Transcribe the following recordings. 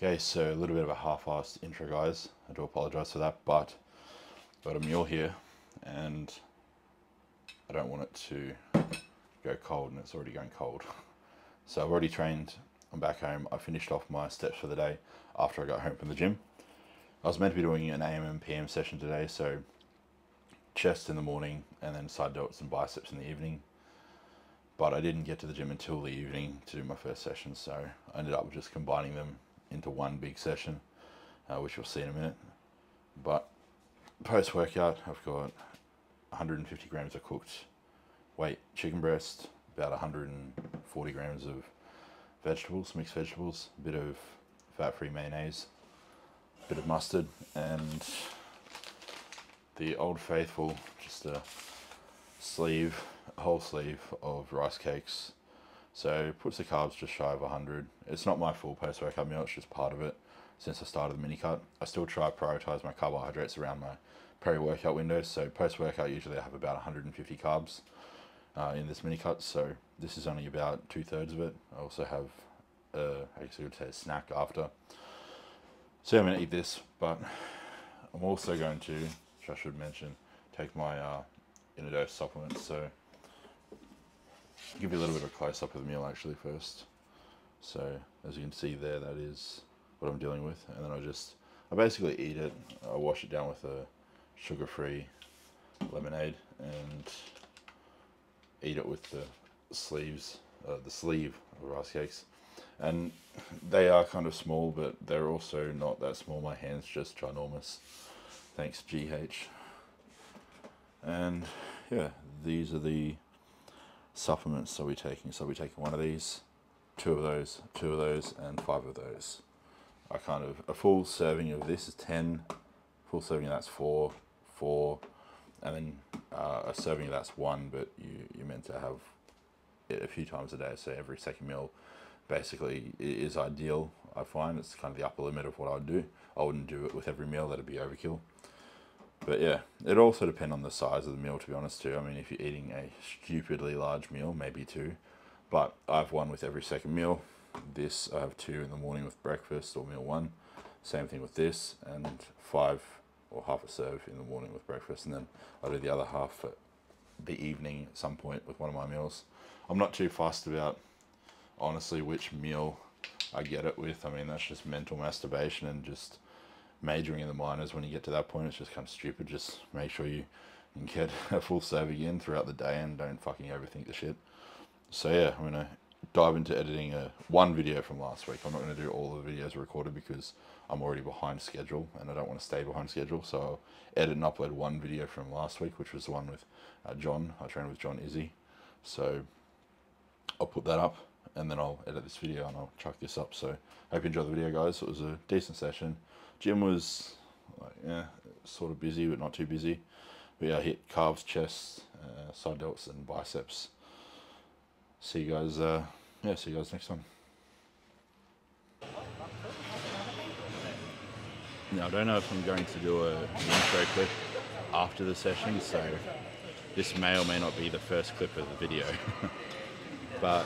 Okay, so a little bit of a half-assed intro, guys. I do apologise for that, but I've got a mule here and I don't want it to go cold, and it's already going cold. So I've already trained, I'm back home. I finished off my steps for the day after I got home from the gym. I was meant to be doing an AM and PM session today, so chest in the morning and then side delts and biceps in the evening. But I didn't get to the gym until the evening to do my first session, so I ended up just combining them into one big session, which you'll see in a minute. But post-workout, I've got 150 grams of cooked weight chicken breast, about 140 grams of vegetables, mixed vegetables, a bit of fat-free mayonnaise, a bit of mustard, and the Old Faithful, just a whole sleeve of rice cakes. So puts the carbs just shy of 100. It's not my full post-workout meal, it's just part of it since I started the mini cut. I still try to prioritize my carbohydrates around my peri-workout windows. So post-workout, usually I have about 150 carbs in this mini cut. So this is only about 2/3 of it. I also have, I guess I would say, a snack after. So I'm going to eat this, but I'm also going to, which I should mention, take my inner dose supplements. So I'll give you a little bit of a close-up of the meal actually first. So as you can see there, that is what I'm dealing with. And then I basically eat it. I wash it down with a sugar-free lemonade and eat it with the sleeve of rice cakes. And they are kind of small, but they're also not that small. My hand's just ginormous. Thanks, GH. And yeah, these are the supplements I'll be taking. So I'll be taking one of these, two of those, and 5 of those. A full serving of this is 10, full serving of that's 4, and then a serving of that's 1, but you're meant to have it a few times a day, so every second meal basically is ideal. I find it's kind of the upper limit of what I would do. I wouldn't do it with every meal, that'd be overkill. But yeah, it also depends on the size of the meal, to be honest too. I mean, if you're eating a stupidly large meal, maybe 2, but I have 1 with every second meal. This, I have 2 in the morning with breakfast or meal 1. Same thing with this, and 5 or half a serve in the morning with breakfast, and then I do the other half at the evening at some point with one of my meals. I'm not too fussed about, honestly, which meal I get it with. I mean, that's just mental masturbation and just majoring in the minors. When you get to that point, it's just kind of stupid. Just make sure you can get a full serving in throughout the day and don't fucking overthink the shit. So yeah, I'm gonna dive into editing one video from last week. I'm not gonna do all the videos recorded because I'm already behind schedule and I don't want to stay behind schedule. So I'll edit and upload one video from last week, which was the one with John. I trained with John Izzy. So I'll put that up and then I'll edit this video and I'll chuck this up. So I hope you enjoyed the video, guys. It was a decent session. Gym was like, yeah, sort of busy, but not too busy. But yeah, I hit calves, chest, side delts, and biceps. See you guys. See you guys next time. Now, I don't know if I'm going to do an intro clip after the session, so this may or may not be the first clip of the video. But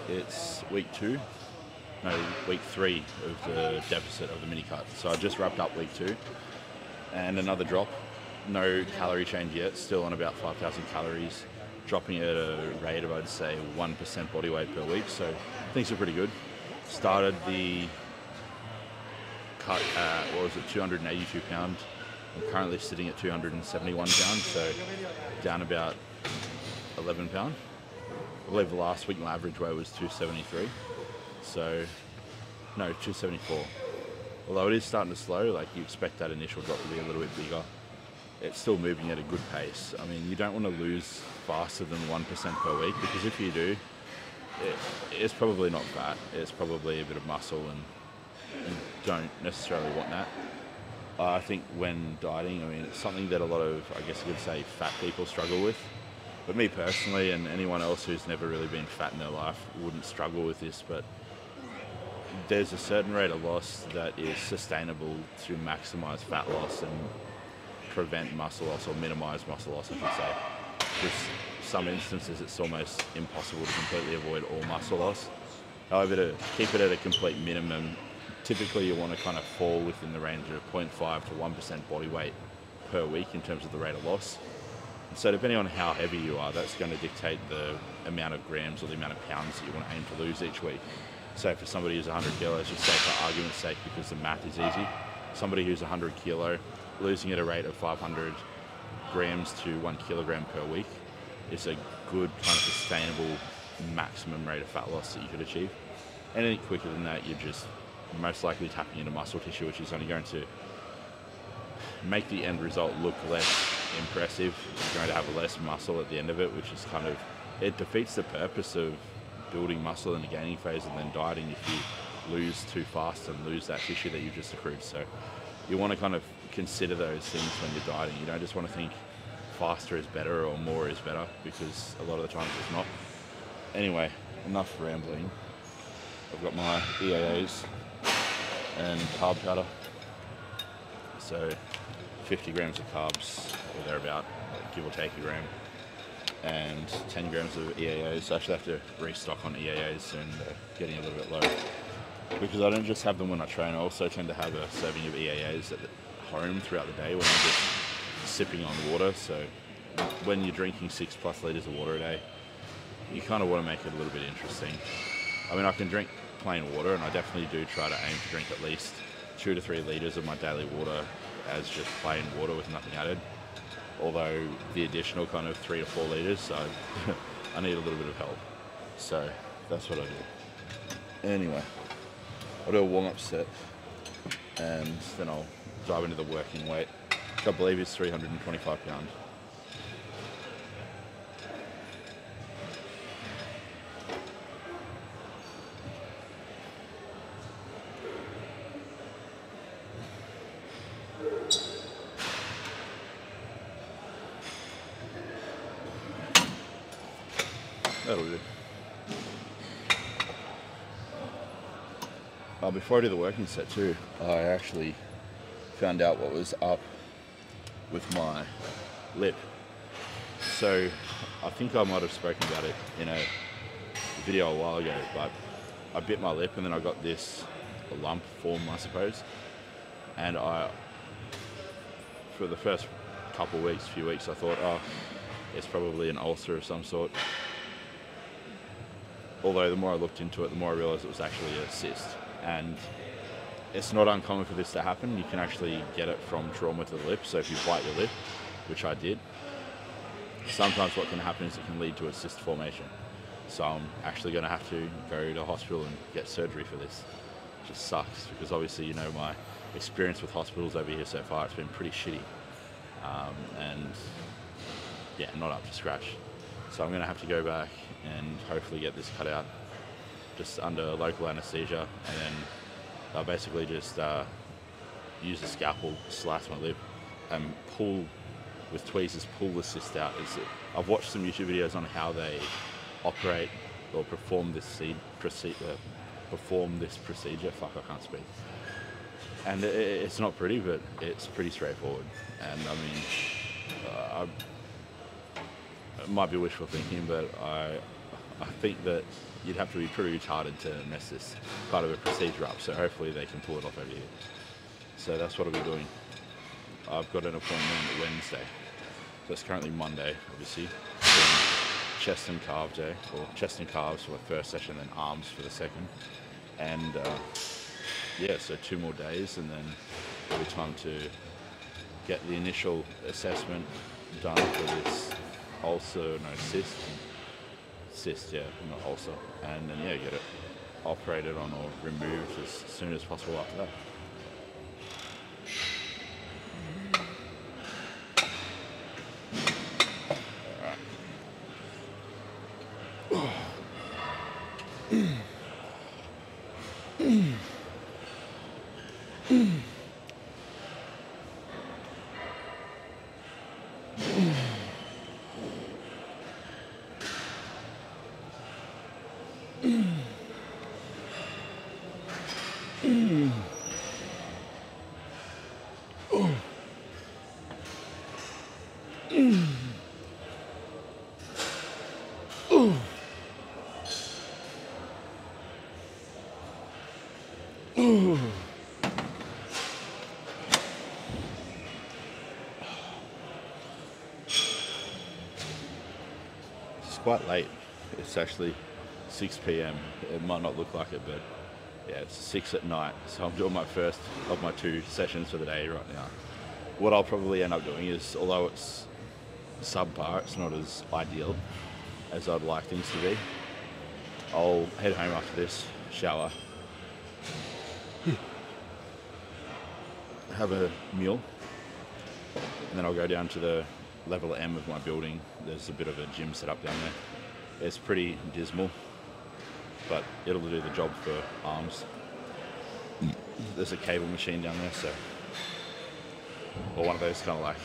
it's week 3 of the deficit of the mini cut. So I just wrapped up week 2 and another drop. No calorie change yet, still on about 5,000 calories, dropping at a rate of, I'd say, 1% body weight per week. So things are pretty good. Started the cut at, 282 pounds. I'm currently sitting at 271 pounds, so down about 11 pounds. I believe the last week my average weight was 273. So, no, 274. Although it is starting to slow, like you expect that initial drop to be a little bit bigger. It's still moving at a good pace. I mean, you don't want to lose faster than 1% per week, because if you do, it's probably not fat. It's probably a bit of muscle, and you don't necessarily want that. I think when dieting, I mean, it's something that a lot of, I guess you could say, fat people struggle with. But me personally, and anyone else who's never really been fat in their life, wouldn't struggle with this, but there's a certain rate of loss that is sustainable to maximize fat loss and prevent muscle loss, or minimize muscle loss, I should say. With some instances, it's almost impossible to completely avoid all muscle loss. However, to keep it at a complete minimum typically you want to kind of fall within the range of 0.5 to 1% body weight per week in terms of the rate of loss. So depending on how heavy you are, that's going to dictate the amount of grams or the amount of pounds that you want to aim to lose each week. So for somebody who's 100 kilos, just say for argument's sake, because the math is easy, somebody who's 100 kilo, losing at a rate of 500 grams to 1 kilogram per week is a good kind of sustainable maximum rate of fat loss that you could achieve. Anything quicker than that, you're just most likely tapping into muscle tissue, which is only going to make the end result look less impressive. You're going to have less muscle at the end of it, which is kind of, it defeats the purpose of building muscle in the gaining phase and then dieting if you lose too fast and lose that tissue that you've just accrued. So you want to kind of consider those things when you're dieting. You don't just want to think faster is better or more is better, because a lot of the times it's not. Anyway, enough rambling. I've got my EAAs and carb powder. So 50 grams of carbs, or thereabout, give or take a gram, and 10 grams of EAAs. I actually have to restock on EAAs soon. They're getting a little bit low, because I don't just have them when I train. I also tend to have a serving of EAAs at home throughout the day when I'm just sipping on water. So when you're drinking 6+ liters of water a day, you kind of want to make it a little bit interesting. I mean, I can drink plain water, and I definitely do try to aim to drink at least 2 to 3 liters of my daily water as just plain water with nothing added. Although the additional kind of 3 to 4 liters, I need a little bit of help. So that's what I do. Anyway, I'll do a warm-up set, and then I'll dive into the working weight, which I believe is 325 pounds. That'll do. Before I do the working set too, I actually found out what was up with my lip. So I think I might have spoken about it in a video a while ago, but I bit my lip and then I got this lump form, I suppose. And for the first few weeks, I thought, oh, it's probably an ulcer of some sort. Although the more I looked into it, the more I realized it was actually a cyst. And it's not uncommon for this to happen. You can actually get it from trauma to the lip. So if you bite your lip, which I did, sometimes what can happen is it can lead to a cyst formation. So I'm actually going to have to go to hospital and get surgery for this. It just sucks, because obviously, you know, my experience with hospitals over here so far, it's been pretty shitty. And yeah, not up to scratch. So I'm going to have to go back and hopefully get this cut out just under local anesthesia, and then I'll basically just use a scalpel, slice my lip, and pull with tweezers, pull the cyst out. I've watched some YouTube videos on how they operate or perform this procedure. Fuck, I can't speak. And it's not pretty, but it's pretty straightforward. And I mean, it might be wishful thinking, but I think that you'd have to be pretty retarded to mess this part of a procedure up. So hopefully they can pull it off over here. So that's what I'll be doing. I've got an appointment Wednesday. So it's currently Monday, obviously. Then chest and calf day, or chest and calves for the first session, then arms for the second. And yeah, so 2 more days, and then it'll be time to get the initial assessment done for this cyst, yeah, not ulcer, and then yeah, get it operated on or removed as soon as possible after that. quite late. It's actually 6 p.m. It might not look like it, but yeah, it's 6 at night. So I'm doing my first of my 2 sessions for the day right now. What I'll probably end up doing is, although it's subpar, it's not as ideal as I'd like things to be, I'll head home after this, shower, have a meal, and then I'll go down to the level M of my building. There's a bit of a gym set up down there. It's pretty dismal, but it'll do the job for arms. There's a cable machine down there, so, or one of those kind of like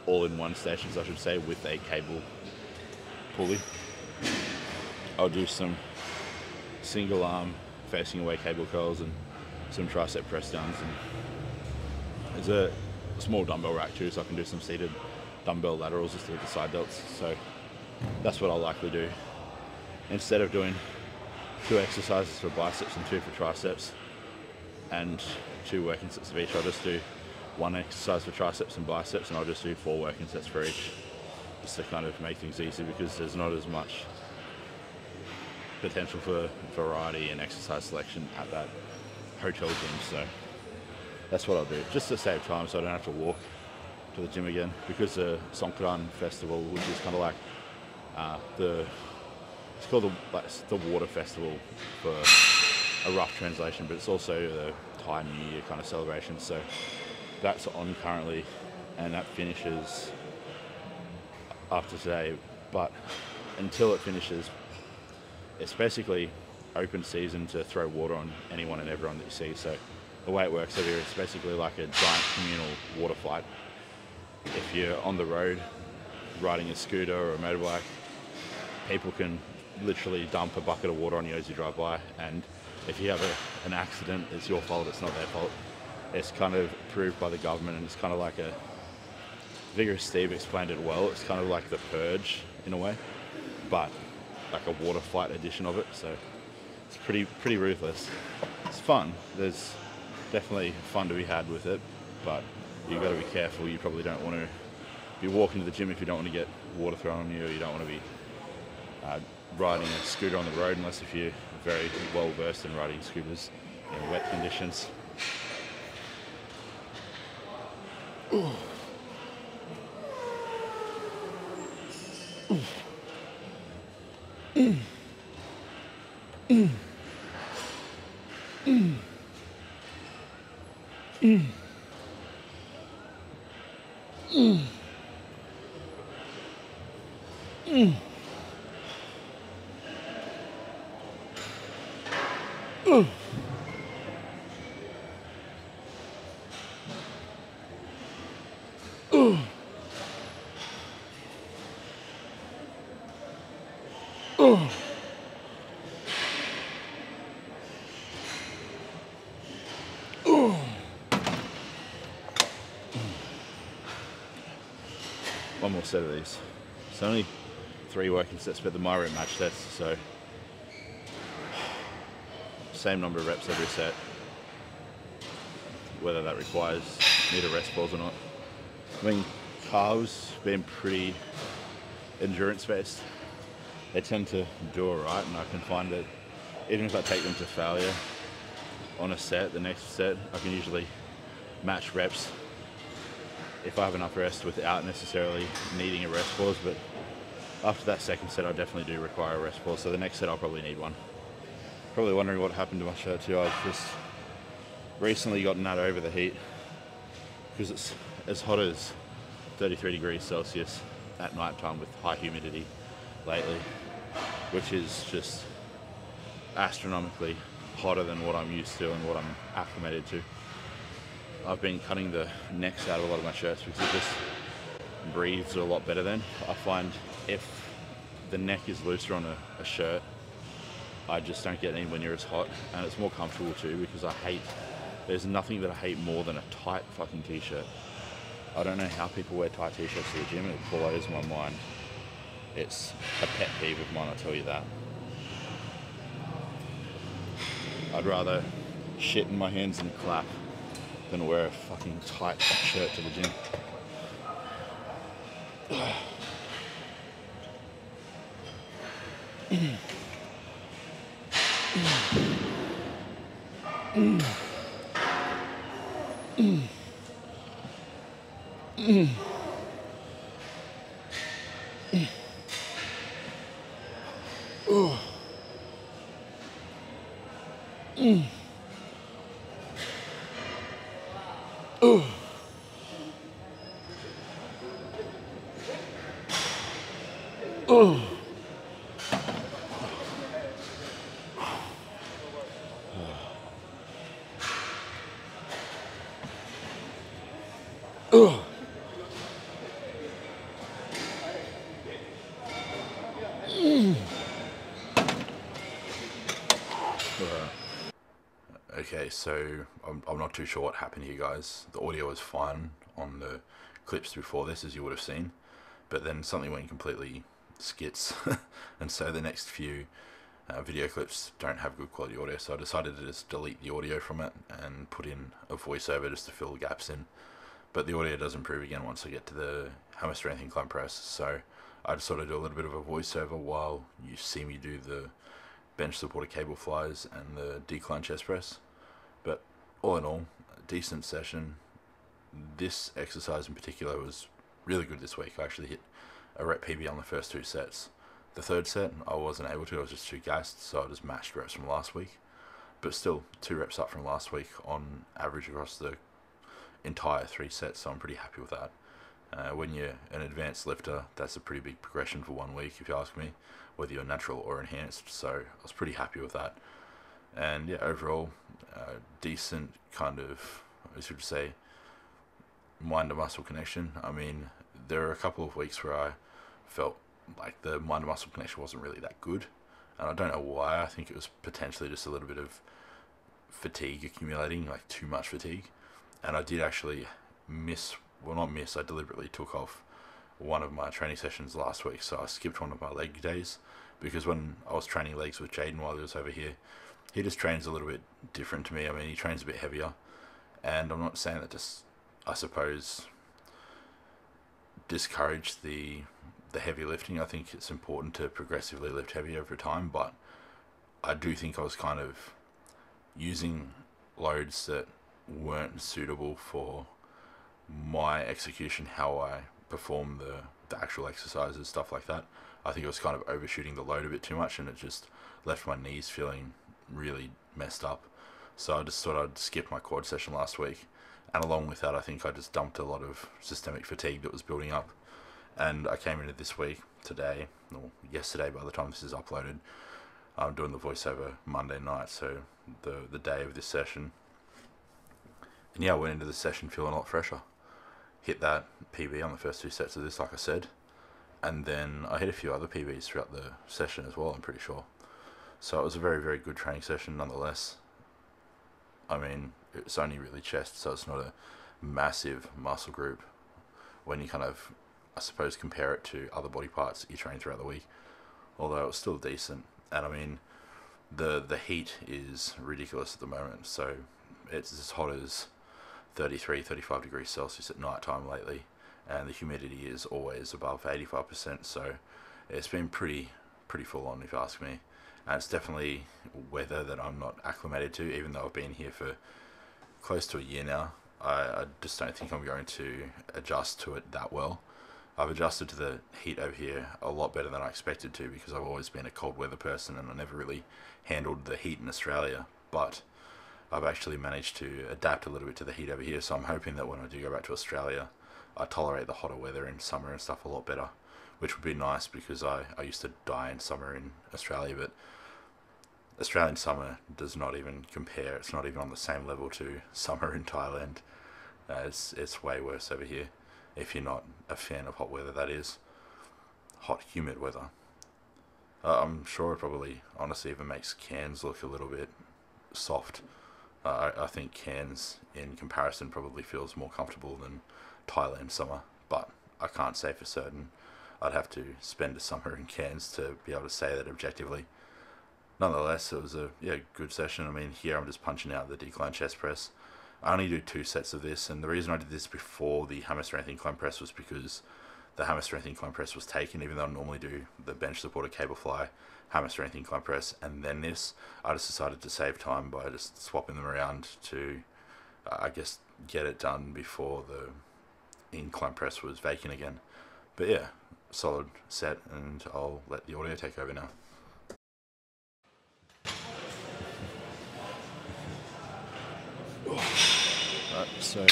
all-in-one stations, I should say, with a cable pulley. I'll do some single arm facing away cable curls and some tricep press downs, and there's a small dumbbell rack too, so I can do some seated dumbbell laterals just to hit the side delts. So that's what I'll likely do. Instead of doing 2 exercises for biceps and 2 for triceps and 2 working sets of each, I'll just do 1 exercise for triceps and biceps, and I'll just do 4 working sets for each, just to kind of make things easy, because there's not as much potential for variety and exercise selection at that hotel gym. So that's what I'll do, just to save time so I don't have to walk to the gym again, because the Songkran festival, which is kind of like it's called the water festival for a rough translation, but it's also the Thai New Year kind of celebration. So that's on currently, and that finishes after today. But until it finishes, it's basically open season to throw water on anyone and everyone that you see. So the way it works over here, it's basically like a giant communal water fight. If you're on the road riding a scooter or a motorbike, people can literally dump a bucket of water on you as you drive by, and if you have an accident, it's your fault, it's not their fault. It's kind of approved by the government, and it's kind of like Vigorous Steve explained it well, it's kind of like the Purge in a way, but like a water fight edition of it. So it's pretty ruthless. It's fun. There's definitely fun to be had with it, but you got to be careful. You probably don't want to be walking to the gym if you don't want to get water thrown on you, or you don't want to be riding a scooter on the road, unless if you're very well versed in riding scooters in wet conditions. One more set of these. It's only 3 working sets, but the my room match sets, so same number of reps every set, whether that requires me to rest pause or not. I mean, calves being pretty endurance based, they tend to do alright, and I can find that even if I take them to failure on a set, the next set I can usually match reps if I have enough rest without necessarily needing a rest pause. But after that second set, I definitely do require a rest pause, so the next set I'll probably need one. Probably wondering what happened to my shirt too. I've just recently gotten that over the heat, because it's as hot as 33 degrees Celsius at night time with high humidity lately, which is just astronomically hotter than what I'm used to and what I'm acclimated to. I've been cutting the necks out of a lot of my shirts because it just breathes a lot better then. I find if the neck is looser on a shirt, I just don't get anywhere near as hot, and it's more comfortable too, because there's nothing that I hate more than a tight fucking t-shirt. I don't know how people wear tight t-shirts to the gym. It blows my mind. It's a pet peeve of mine, I'll tell you that. I'd rather shit in my hands and clap than wear a fucking tight shirt to the gym. Okay, so I'm not too sure what happened here, guys. The audio was fine on the clips before this, as you would have seen, but then something went completely skits, and so the next few video clips don't have good quality audio, so I decided to just delete the audio from it and put in a voiceover just to fill the gaps in. But the audio does improve again once I get to the hammer strength incline press, so I just sort of do a little bit of a voiceover while you see me do the bench supported cable flies and the decline chest press. But all in all, a decent session. This exercise in particular was really good this week. I actually hit a rep PB on the first 2 sets. The third set I wasn't able to, I was just too gassed, so I just matched reps from last week. But still, 2 reps up from last week on average across the entire 3 sets, so I'm pretty happy with that. When you're an advanced lifter, that's a pretty big progression for 1 week, if you ask me, whether you're natural or enhanced, so I was pretty happy with that. And yeah, overall, decent kind of, I should say, mind to muscle connection. I mean, there are a couple of weeks where I felt like the mind to muscle connection wasn't really that good, and I don't know why. I think it was potentially just a little bit of fatigue accumulating, like too much fatigue. And I did actually I deliberately took off one of my training sessions last week, so I skipped one of my leg days, because when I was training legs with Jaden while he was over here, he just trains a little bit different to me. I mean, he trains a bit heavier, and I'm not saying that just, I suppose, discourage the heavy lifting. I think it's important to progressively lift heavy over time, but I do think I was kind of using loads that weren't suitable for my execution, how I perform the actual exercises, stuff like that. I think I was kind of overshooting the load a bit too much, and it just left my knees feeling really messed up. So I just thought I'd skip my quad session last week, and along with that, I think I just dumped a lot of systemic fatigue that was building up. And I came into this week today, or yesterday by the time this is uploaded. I'm doing the voiceover Monday night, so the day of this session. And yeah, I went into the session feeling a lot fresher. Hit that PB on the first 2 sets of this, like I said, and then I hit a few other PBs throughout the session as well, I'm pretty sure. So it was a very, very good training session nonetheless. I mean, it's only really chest, so it's not a massive muscle group when you kind of, I suppose, compare it to other body parts that you train throughout the week, although it was still decent. And I mean, the heat is ridiculous at the moment, so it's as hot as 33, 35 degrees Celsius at night time lately, and the humidity is always above 85%, so it's been pretty full on, if you ask me. And it's definitely weather that I'm not acclimated to, even though I've been here for close to a year now. I just don't think I'm going to adjust to it that well. I've adjusted to the heat over here a lot better than I expected to, because I've always been a cold weather person and I never really handled the heat in Australia, but I've actually managed to adapt a little bit to the heat over here, so I'm hoping that when I do go back to Australia, I tolerate the hotter weather in summer and stuff a lot better, which would be nice, because I used to die in summer in Australia, but Australian summer does not even compare. It's not even on the same level to summer in Thailand. It's way worse over here, if you're not a fan of hot weather, that is. Hot, humid weather. I'm sure it probably, honestly, even makes Cairns look a little bit soft. I think Cairns, in comparison, probably feels more comfortable than Thailand summer, but I can't say for certain. I'd have to spend a summer in Cairns to be able to say that objectively. Nonetheless, it was a good session. I mean, here I'm just punching out the decline chest press. I only do 2 sets of this, and the reason I did this before the hammer strength incline press was because the hammer strength incline press was taken, even though I normally do the bench supported cable fly hammer strength incline press and then this. I just decided to save time by just swapping them around to, I guess, get it done before the incline press was vacant again. But yeah, solid set, and I'll let the audio take over now. Right, so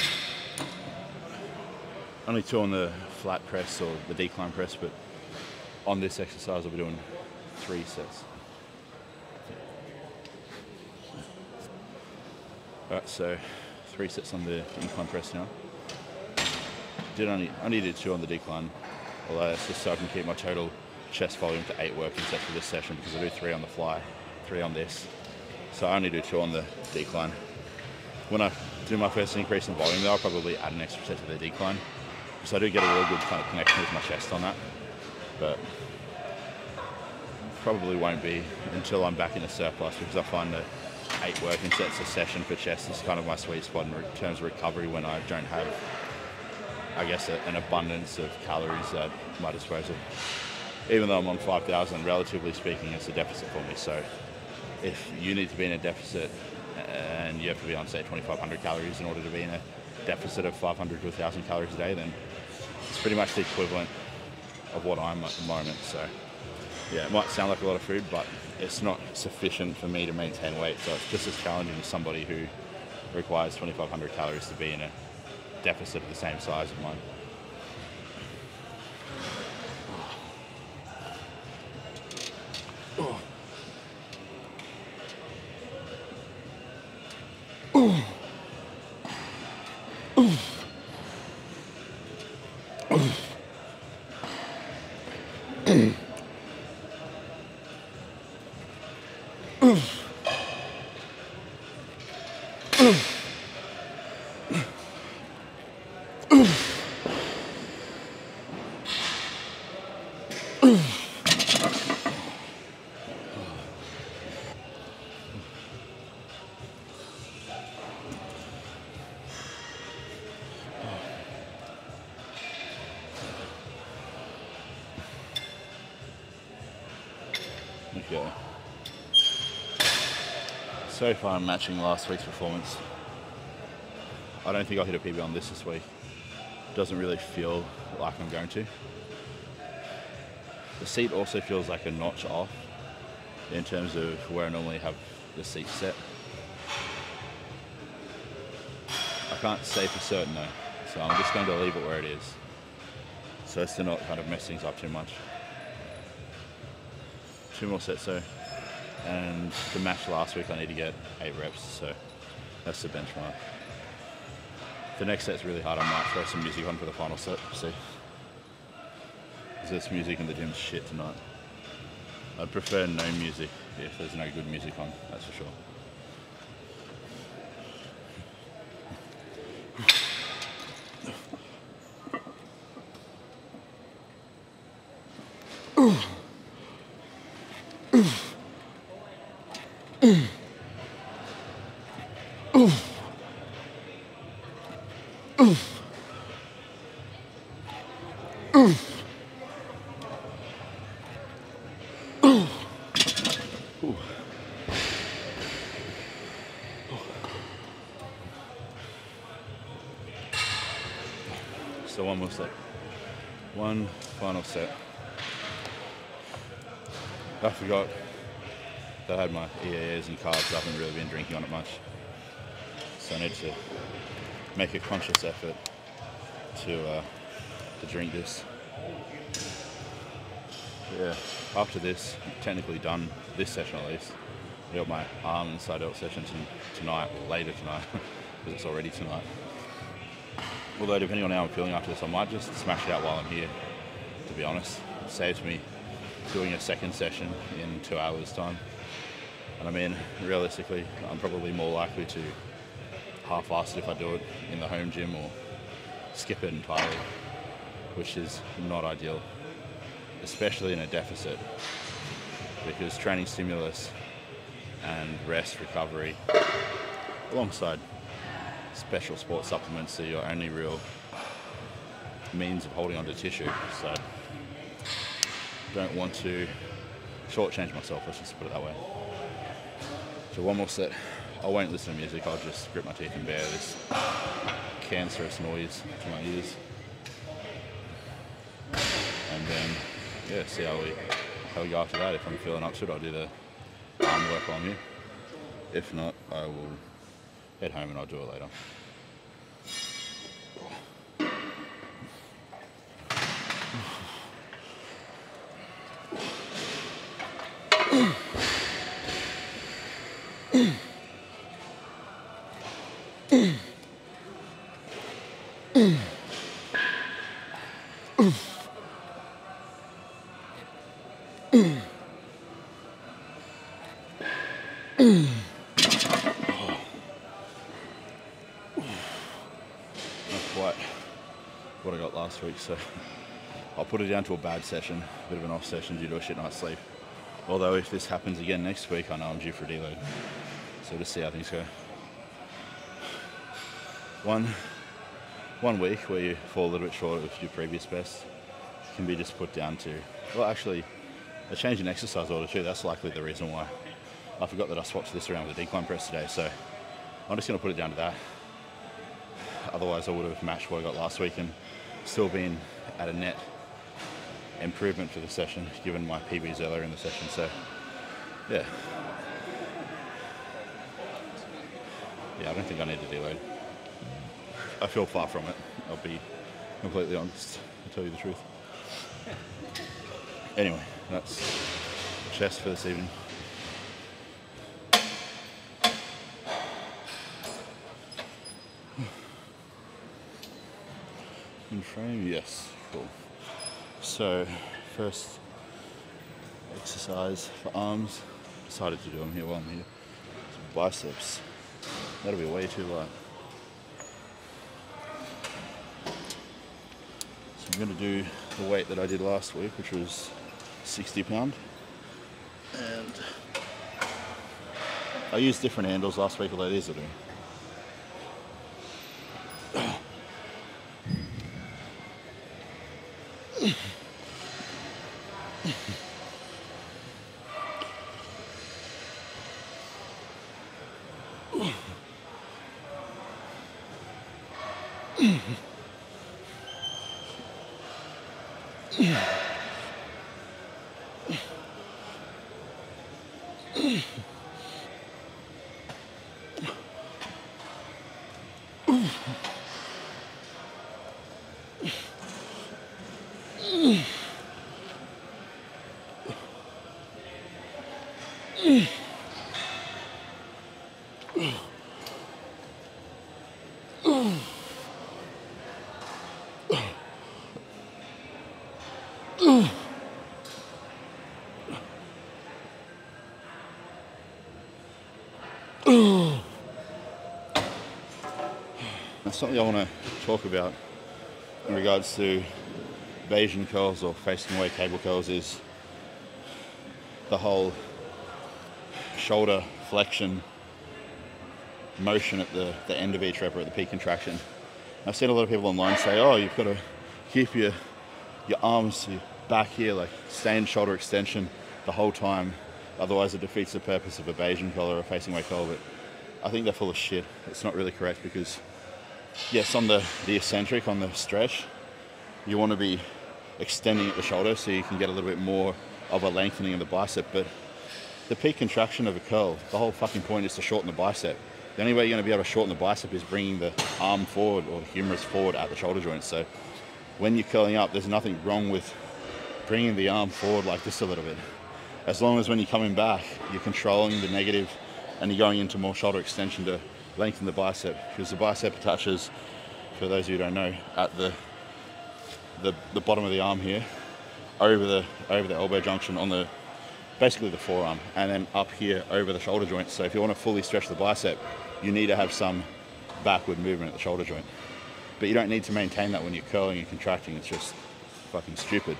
only 2 on the flat press or the decline press, but on this exercise I'll be doing 3 sets. Alright, so 3 sets on the incline press now. Only did 2 on the decline, although that's just so I can keep my total chest volume to 8 working sets for this session, because I do 3 on the fly, 3 on this. So I only do 2 on the decline. When I do my first increase in volume though, I'll probably add an extra set to the decline, because I do get a real good kind of connection with my chest on that. But probably won't be until I'm back in a surplus, because I find that 8 working sets a session for chest is kind of my sweet spot in terms of recovery, when I don't have, I guess, an abundance of calories at my disposal. Even though I'm on 5,000, relatively speaking, it's a deficit for me. So if you need to be in a deficit and you have to be on, say, 2,500 calories in order to be in a deficit of 500 to 1,000 calories a day, then it's pretty much the equivalent of what I'm at the moment. So yeah, it might sound like a lot of food, but it's not sufficient for me to maintain weight. So it's just as challenging as somebody who requires 2,500 calories to be in a deficit of the same size of mine. Okay. So far I'm matching last week's performance. I don't think I'll hit a PB on this week. Doesn't really feel like I'm going to. The seat also feels like a notch off in terms of where I normally have the seat set. I can't say for certain though, so I'm just going to leave it where it is, so as to not kind of mess things up too much. 2 more sets though, and the match last week I need to get 8 reps, so that's the benchmark. The next set's really hard. I might throw some music on for the final set, see. Because this music in the gym's shit tonight. I'd prefer no music if there's no good music on, that's for sure. So one more set. One final set. I forgot that I had my EAAs and carbs. I haven't really been drinking on it much. So I need to make a conscious effort to drink this. Yeah, after this, I'm technically done this session at least. I got my arm and side delt session tonight, or later tonight, because it's already tonight. Although depending on how I'm feeling after this, I might just smash it out while I'm here, to be honest. It saves me doing a second session in 2 hours time. And I mean, realistically, I'm probably more likely to half-ass it if I do it in the home gym or skip it entirely, which is not ideal, especially in a deficit, because training stimulus and rest recovery alongside special sports supplements are your only real means of holding onto tissue. So don't want to shortchange myself, let's just put it that way. So one more set. I won't listen to music, I'll just grit my teeth and bear this cancerous noise to my ears. And then, yeah, see how we go after that. If I'm feeling up to it, I'll do the arm work while I'm here. If not, I will head home and I'll do it later. Quite what I got last week, so I'll put it down to a bad session, a bit of an off session due to a shit night's sleep. Although if this happens again next week, I know I'm due for a deload. So just see how things go. One week where you fall a little bit short of your previous best can be just put down to, well, actually a change in exercise order too. That's likely the reason why. I forgot that I swapped this around with the decline press today, so I'm just going to put it down to that. Otherwise I would have matched what I got last week and still been at a net improvement for the session given my PBs earlier in the session. So yeah, I don't think I need to deload. I feel far from it, I'll be completely honest, to tell you the truth. Anyway, that's chest for this evening. In frame, yes, cool. So, first exercise for arms, decided to do them here while I'm here. So biceps, that'll be way too light. So I'm going to do the weight that I did last week, which was 60 pound. And I used different handles last week, although these will do. Now, something I want to talk about in regards to Bayesian curls or facing away cable curls is the whole shoulder flexion motion at the end of each rep or at the peak contraction. I've seen a lot of people online say, oh, you've got to keep your arms back here, like stay in shoulder extension the whole time, otherwise it defeats the purpose of a Bayesian curl or a facing away curl. But I think they're full of shit. It's not really correct because, yes, on the eccentric, on the stretch, you want to be extending at the shoulder so you can get a little bit more of a lengthening of the bicep, but the peak contraction of a curl, the whole fucking point is to shorten the bicep. The only way you're going to be able to shorten the bicep is bringing the arm forward or the humerus forward at the shoulder joint. So when you're curling up, there's nothing wrong with bringing the arm forward like this a little bit. As long as when you're coming back, you're controlling the negative and you're going into more shoulder extension to lengthen the bicep, because the bicep attaches, for those of you who don't know, at the bottom of the arm here, over the elbow junction on the basically the forearm, and then up here over the shoulder joint. So if you want to fully stretch the bicep, you need to have some backward movement at the shoulder joint. But you don't need to maintain that when you're curling and contracting. It's just fucking stupid.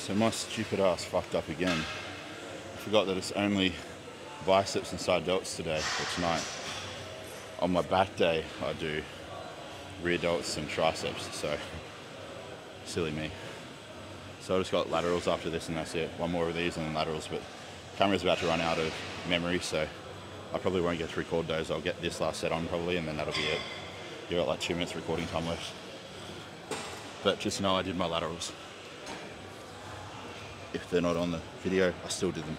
So my stupid ass fucked up again. I forgot that it's only biceps and side delts today or tonight. On my back day, I do rear delts and triceps, so silly me. So I just got laterals after this and that's it. One more of these and then laterals, but camera's about to run out of memory, so I probably won't get to record those. I'll get this last set on probably and then that'll be it. You've got like 2 minutes recording time left. But just know I did my laterals. If they're not on the video, I still did them.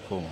Cool.